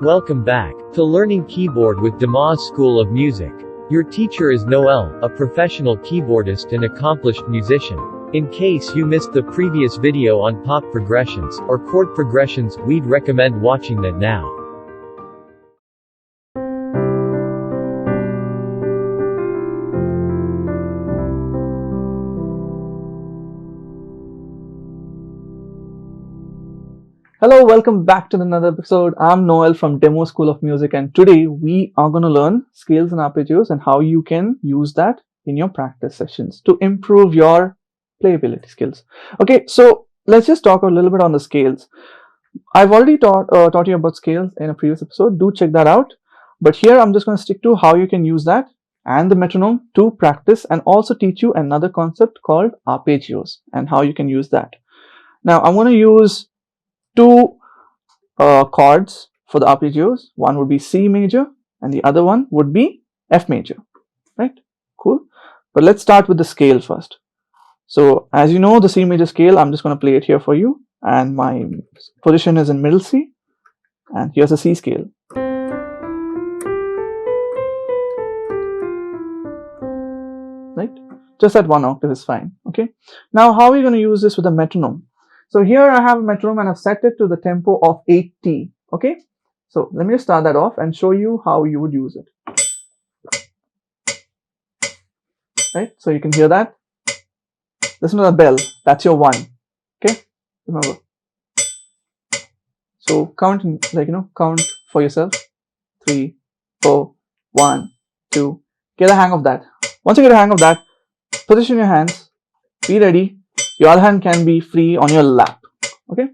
Welcome back to Learning Keyboard with Demoz School of Music. Your teacher is Noel, a professional keyboardist and accomplished musician. In case you missed the previous video on pop progressions, or chord progressions, we'd recommend watching that now. Hello, welcome back to another episode. I'm Noel from Demoz School of Music, and today we are going to learn scales and arpeggios and how you can use that in your practice sessions to improve your playability skills. Okay, so let's just talk a little bit on the scales. I've already taught you about scales in a previous episode. Do check that out. But here I'm just going to stick to how you can use that and the metronome to practice, and also teach you another concept called arpeggios and how you can use that. Now I'm going to use two chords for the arpeggios. One would be C major and the other one would be F major, right? Cool. But let's start with the scale first. So as you know, the C major scale, I'm just going to play it here for you, and my position is in middle C, and here's the C scale. Right? Just at one octave is fine. Okay. Now how are we going to use this with a metronome? So here I have a metronome and I've set it to the tempo of 8t. Okay, so let me just start that off and show you how you would use it. Right, so you can hear that. Listen to the bell. That's your 1. Okay, remember. So count, count for yourself. 3, 4, 1, 2. Get a hang of that. Once you get a hang of that, position your hands. Be ready. Your other hand can be free on your lap. Okay.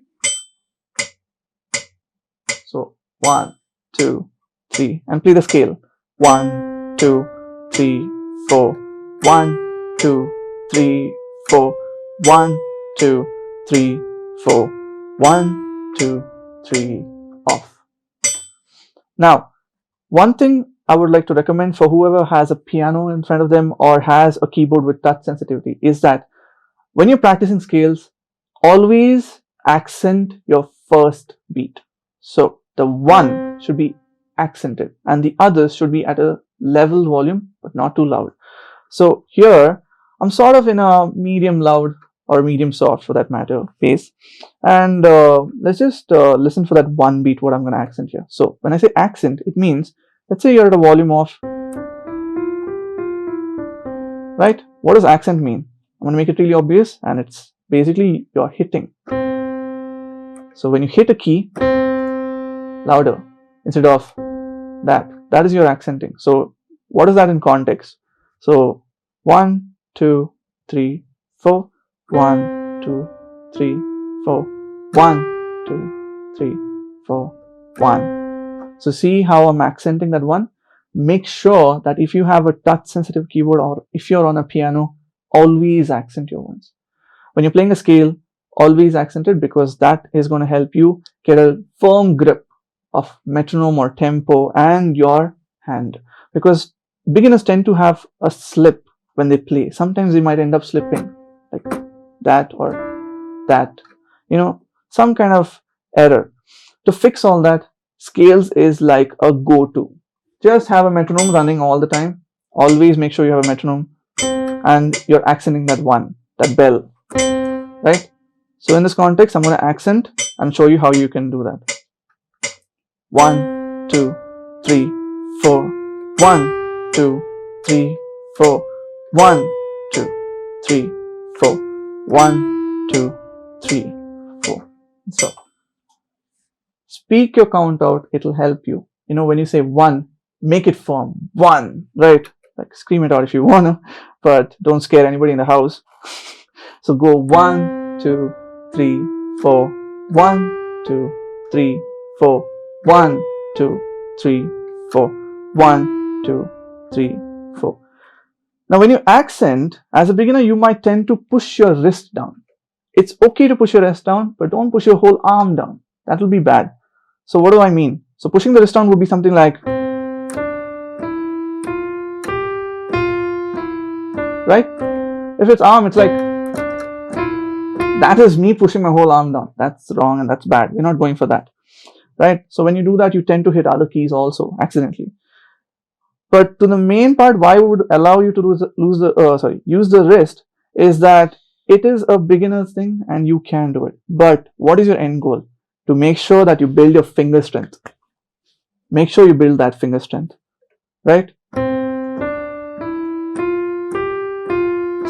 So 1, 2, 3, and play the scale. 1, 2, 3, 4. 1, 2, 3, 4. 1, 2, 3, 4. 1, 2, 3. Off. Now, one thing I would like to recommend for whoever has a piano in front of them or has a keyboard with touch sensitivity is that when you're practicing scales, always accent your first beat. So the 1 should be accented and the others should be at a level volume, but not too loud. So here I'm sort of in a medium loud or medium soft for that matter bass, and let's just listen for that 1 beat what I'm going to accent here. So when I say accent, it means, let's say you're at a volume of, right? What does accent mean? I'm going to make it really obvious, and it's basically you're hitting. So when you hit a key louder instead of that is your accenting. So what is that in context? So 1, 2, 3, 4. 1, 2, 3, 4. 1, 2, 3, 4. 1. So see how I'm accenting that 1? Make sure that if you have a touch sensitive keyboard or if you're on a piano, always accent your 1s. When you're playing a scale, always accent it, because that is going to help you get a firm grip of metronome or tempo and your hand. Because beginners tend to have a slip when they play. Sometimes they might end up slipping like that or that, some kind of error. To fix all that, scales is like a go-to. Just have a metronome running all the time. Always make sure you have a metronome and you're accenting that 1, that bell, right? So in this context, I'm going to accent and show you how you can do that. 1, 2, 3, 4. 1, 2, 3, 4. 1, 2, 3, 4. 1, 2, 3, 4. So speak your count out. It'll help you. When you say 1, make it firm. 1, right? Like scream it out if you wanna, but don't scare anybody in the house. So go 1, 2, 3, 4. 1, 2, 3, 4. 1, 2, 3, 4. 1, 2, 3, 4. Now when you accent, as a beginner, you might tend to push your wrist down. It's okay to push your wrist down, but don't push your whole arm down. That will be bad. So what do I mean? So pushing the wrist down would be something like, right? If it's arm, it's like, that is me pushing my whole arm down. That's wrong and that's bad. We're not going for that. right? So when you do that, you tend to hit other keys also accidentally. But to the main part, why would allow you to use the wrist is that it is a beginner's thing and you can do it. But what is your end goal? To make sure that you build your finger strength. Make sure you build that finger strength, right?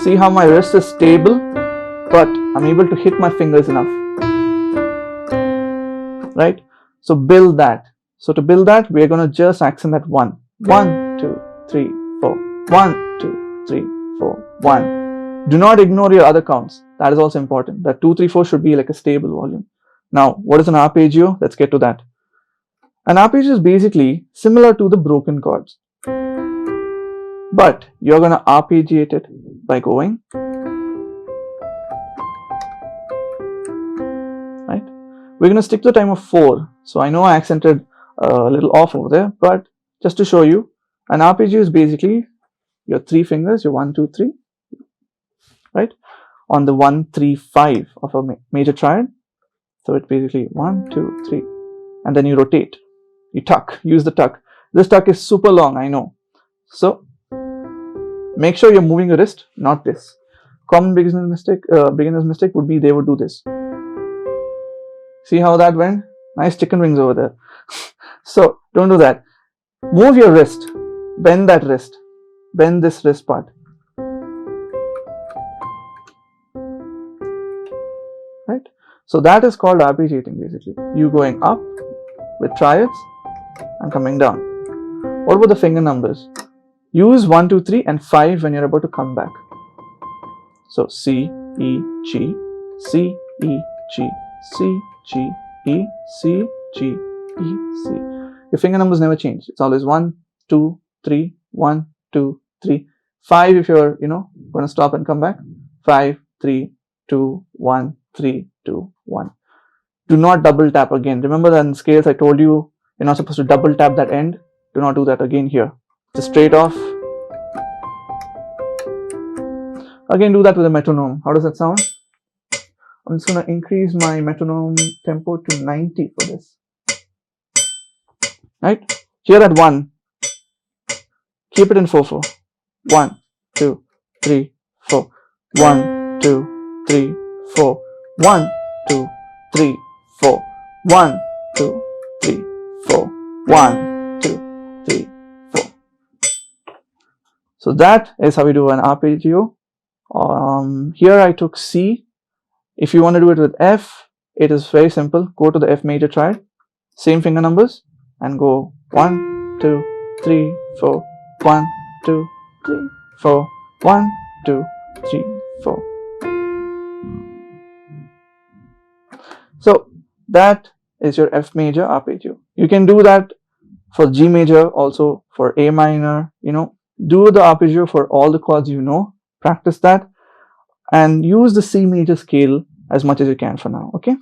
See how my wrist is stable, but I'm able to hit my fingers enough, right? So build that. So to build that, we're going to just accent that 1. 1, 2, 3, 4. 1, 2, 3, 4. 1. Do not ignore your other counts. That is also important. That 2, 3, 4 should be like a stable volume. Now, what is an arpeggio? Let's get to that. An arpeggio is basically similar to the broken chords. But you're going to arpeggiate it by going, right? We're going to stick to the time of 4. So I know I accented a little off over there, but just to show you, an arpeggio is basically your 3 fingers, your 1, 2, 3, right? On the 1, 3, 5 of a major triad. So it's basically 1, 2, 3, and then you rotate. You tuck, use the tuck. This tuck is super long, I know. So make sure you're moving your wrist, not this. Common beginner's mistake would be they would do this. See how that went? Nice chicken wings over there. So don't do that. Move your wrist. Bend that wrist. Bend this wrist part. Right? So that is called arpeggiating basically. You going up with triads and coming down. What about the finger numbers? Use 1, 2, 3 and 5 when you're about to come back. So C, E, G, C, E, G, C, G, E, C, G, E, C. Your finger numbers never change. It's always 1, 2, 3, 1, 2, 3. 5 if you're, going to stop and come back. 5, 3, 2, 1, 3, 2, 1. Do not double tap again. Remember that in scales I told you, you're not supposed to double tap that end. Do not do that again here. Just straight off. Again, do that with a metronome. How does that sound? I'm just going to increase my metronome tempo to 90 for this. Right? Here at 1. Keep it in 4/4. 1, 2, 3, 4. 1, 2, 3, 4. 1, 2, 3, 4. 1, 2, 3, 4. 1, 2, 3, 4. So that is how we do an arpeggio. Here I took C. If you want to do it with F, it is very simple. Go to the F major triad, same finger numbers, and go 1, 2, 3, 4. 1, 2, 3, 4. 1, 2, 3, 4. So that is your F major arpeggio. You can do that for G major, also for A minor. Do the arpeggio for all the chords practice that, and use the C major scale as much as you can for now. Okay,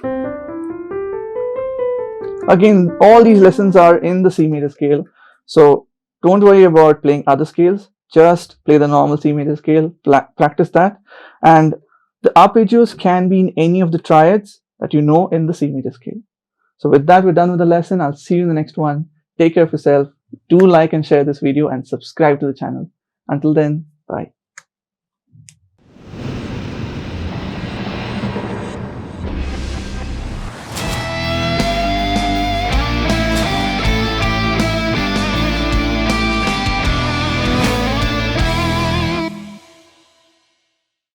again, all these lessons are in the C major scale, so don't worry about playing other scales. Just play the normal C major scale, practice that, and the arpeggios can be in any of the triads that in the C major scale. So with that, we're done with the lesson. I'll see you in the next one. Take care of yourself. Do like and share this video and subscribe to the channel. Until then, bye.